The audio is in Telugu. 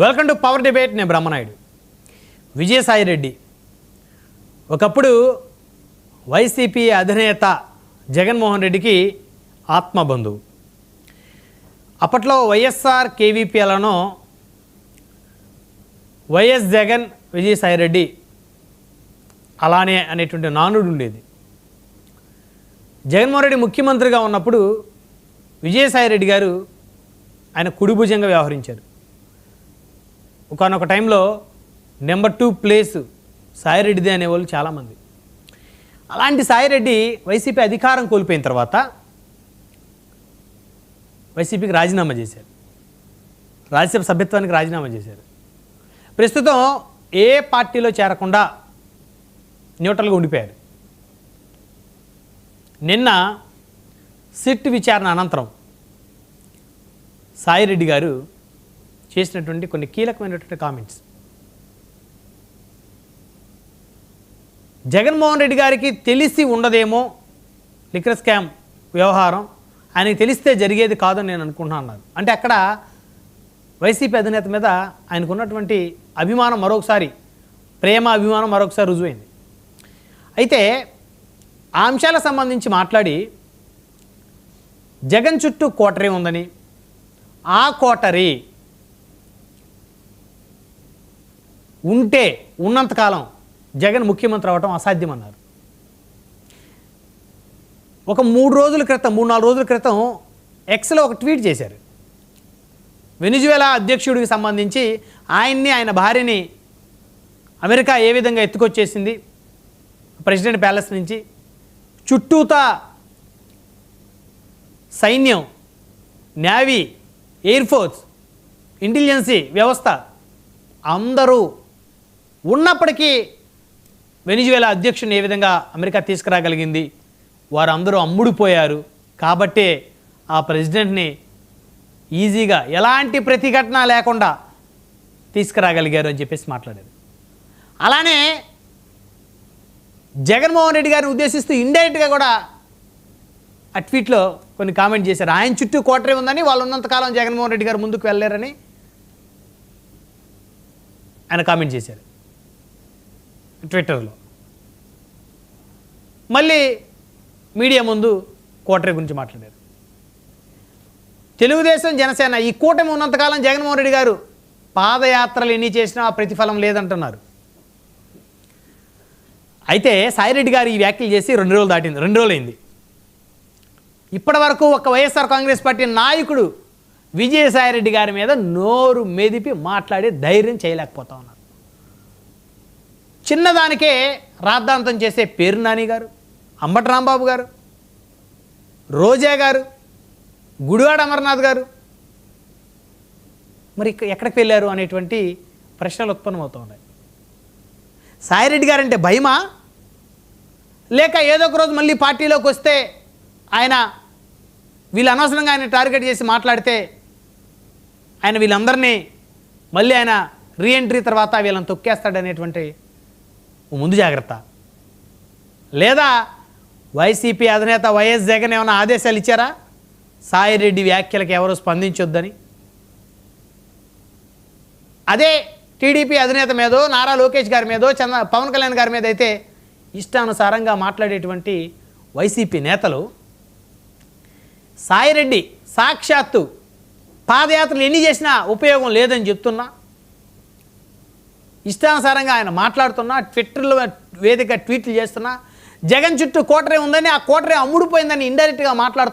Welcome to power debate. నేను బ్రహ్మనాయుడు. విజయసాయి రెడ్డి ఒకప్పుడు వైసీపీ అధినేత జగన్మోహన్ రెడ్డికి ఆత్మబంధువు. అప్పట్లో వైఎస్ఆర్ కేవీపీలను వైఎస్ జగన్ విజయసాయి రెడ్డి అలానే అనేటువంటి నానుడు ఉండేది. జగన్మోహన్ రెడ్డి ముఖ్యమంత్రిగా ఉన్నప్పుడు విజయసాయి రెడ్డి గారు ఆయన కుడిభుజంగా వ్యవహరించారు. ఒకనొక టైంలో నెంబర్ 2 ప్లేస్ సాయిరెడ్డిదే అనేవాళ్ళు చాలామంది. అలాంటి సాయిరెడ్డి వైసీపీ అధికారం కోల్పోయిన తర్వాత వైసీపీకి రాజీనామా చేశారు. రాజ్యసభ సభ్యత్వానికి రాజీనామా చేశారు. ప్రస్తుతం ఏ పార్టీలో చేరకుండా న్యూట్రల్గా ఉండిపోయారు. నిన్న సిట్ విచారణ అనంతరం సాయిరెడ్డి గారు చేసినటువంటి కొన్ని కీలకమైనటువంటి కామెంట్స్. జగన్మోహన్ రెడ్డి గారికి తెలిసి ఉండదేమో లిక్కర్ స్కామ్ వ్యవహారం, ఆయనకి తెలిస్తే జరిగేది కాదని నేను అనుకుంటున్నాను అన్నారు. అంటే అక్కడ వైసీపీ అధినేత మీద ఆయనకున్నటువంటి అభిమానం మరొకసారి, ప్రేమ అభిమానం మరొకసారి రుజువైంది. అయితే ఆ అంశాలకు సంబంధించి మాట్లాడి జగన్ చుట్టూ కోటరీ ఉందని, ఆ కోటరీ ఉంటే ఉన్నంతకాలం జగన్ ముఖ్యమంత్రి అవ్వటం అసాధ్యమన్నారు. ఒక 3-4 రోజుల క్రితం ఎక్స్లో ఒక ట్వీట్ చేశారు. వెనిజువేలా అధ్యక్షుడికి సంబంధించి ఆయన్ని, ఆయన భార్యని అమెరికా ఏ విధంగా ఎత్తుకొచ్చేసింది ప్రెసిడెంట్ ప్యాలెస్ నుంచి, చుట్టూతా సైన్యం, నేవీ, ఎయిర్ ఫోర్స్, ఇంటెలిజెన్సీ వ్యవస్థ అందరూ ఉన్నప్పటికీ వెనిజువేలా అధ్యక్షుని ఏ విధంగా అమెరికా తీసుకురాగలిగింది, వారు అందరూ అమ్ముడుపోయారు కాబట్టే ఆ ప్రెసిడెంట్ని ఈజీగా ఎలాంటి ప్రతిఘటన లేకుండా తీసుకురాగలిగారు అని చెప్పేసి మాట్లాడారు. అలానే జగన్మోహన్ రెడ్డి గారిని ఉద్దేశిస్తూ ఇండైరెక్ట్గా కూడా ఆ ట్వీట్లో కొన్ని కామెంట్ చేశారు. ఆయన చుట్టూ కోటరీ ఉందని, వాళ్ళు ఉన్నంతకాలం జగన్మోహన్ రెడ్డి గారు ముందుకు వెళ్ళలేరని ఆయన కామెంట్ చేశారు ట్విట్టర్లో. మళ్ళీ మీడియా ముందు కోటరీ గురించి మాట్లాడారు. తెలుగుదేశం, జనసేన ఈ కూటమి ఉన్నంతకాలం జగన్మోహన్ రెడ్డి గారు పాదయాత్రలు ఎన్ని చేసినా ప్రతిఫలం లేదంటున్నారు. అయితే సాయిరెడ్డి గారు ఈ వ్యాఖ్యలు చేసి 2 రోజులు అయింది. ఇప్పటి వరకు ఒక వైఎస్ఆర్ కాంగ్రెస్ పార్టీ నాయకుడు విజయసాయిరెడ్డి గారి మీద నోరు మెదిపి మాట్లాడే ధైర్యం చేయలేకపోతా ఉన్నారు. చిన్నదానికే రాద్ధాంతం చేసే పేరు నాని గారు, అంబటి రాంబాబు గారు, రోజా గారు, గుడివాడ అమర్నాథ్ గారు మరి ఎక్కడికి వెళ్ళారు అనేటువంటి ప్రశ్నలు ఉత్పన్నమవుతూ ఉన్నాయి. సాయిరెడ్డి గారంటే భయమా, లేక ఏదో ఒక రోజు మళ్ళీ పార్టీలోకి వస్తే ఆయన వీళ్ళు అనవసరంగా ఆయన టార్గెట్ చేసి మాట్లాడితే ఆయన వీళ్ళందరినీ మళ్ళీ ఆయన రీఎంట్రీ తర్వాత వీళ్ళని తొక్కేస్తాడనేటువంటి ముందు జాగ్రత్త, లేదా వైసీపీ అధినేత వైఎస్ జగన్ ఏమైనా ఆదేశాలు ఇచ్చారా సాయిరెడ్డి వ్యాఖ్యలకు ఎవరు స్పందించొద్దని? అదే టీడీపీ అధినేత మీదో, నారా లోకేష్ గారి మీదో, పవన్ కళ్యాణ్ గారి మీద అయితే ఇష్టానుసారంగా మాట్లాడేటువంటి వైసీపీ నేతలు సాయిరెడ్డి సాక్షాత్తు పాదయాత్రలు ఎన్ని చేసినా ఉపయోగం లేదని చెప్తున్నా, ఇష్టానుసారంగా ఆయన మాట్లాడుతున్నా, ట్విట్టర్లో వేదిక ట్వీట్లు చేస్తున్నా, జగన్ చుట్టూ కోటరీ ఉందని, ఆ కోటరీ అమ్ముడుపోయిందని ఇండైరెక్ట్గా మాట్లాడుతున్నా.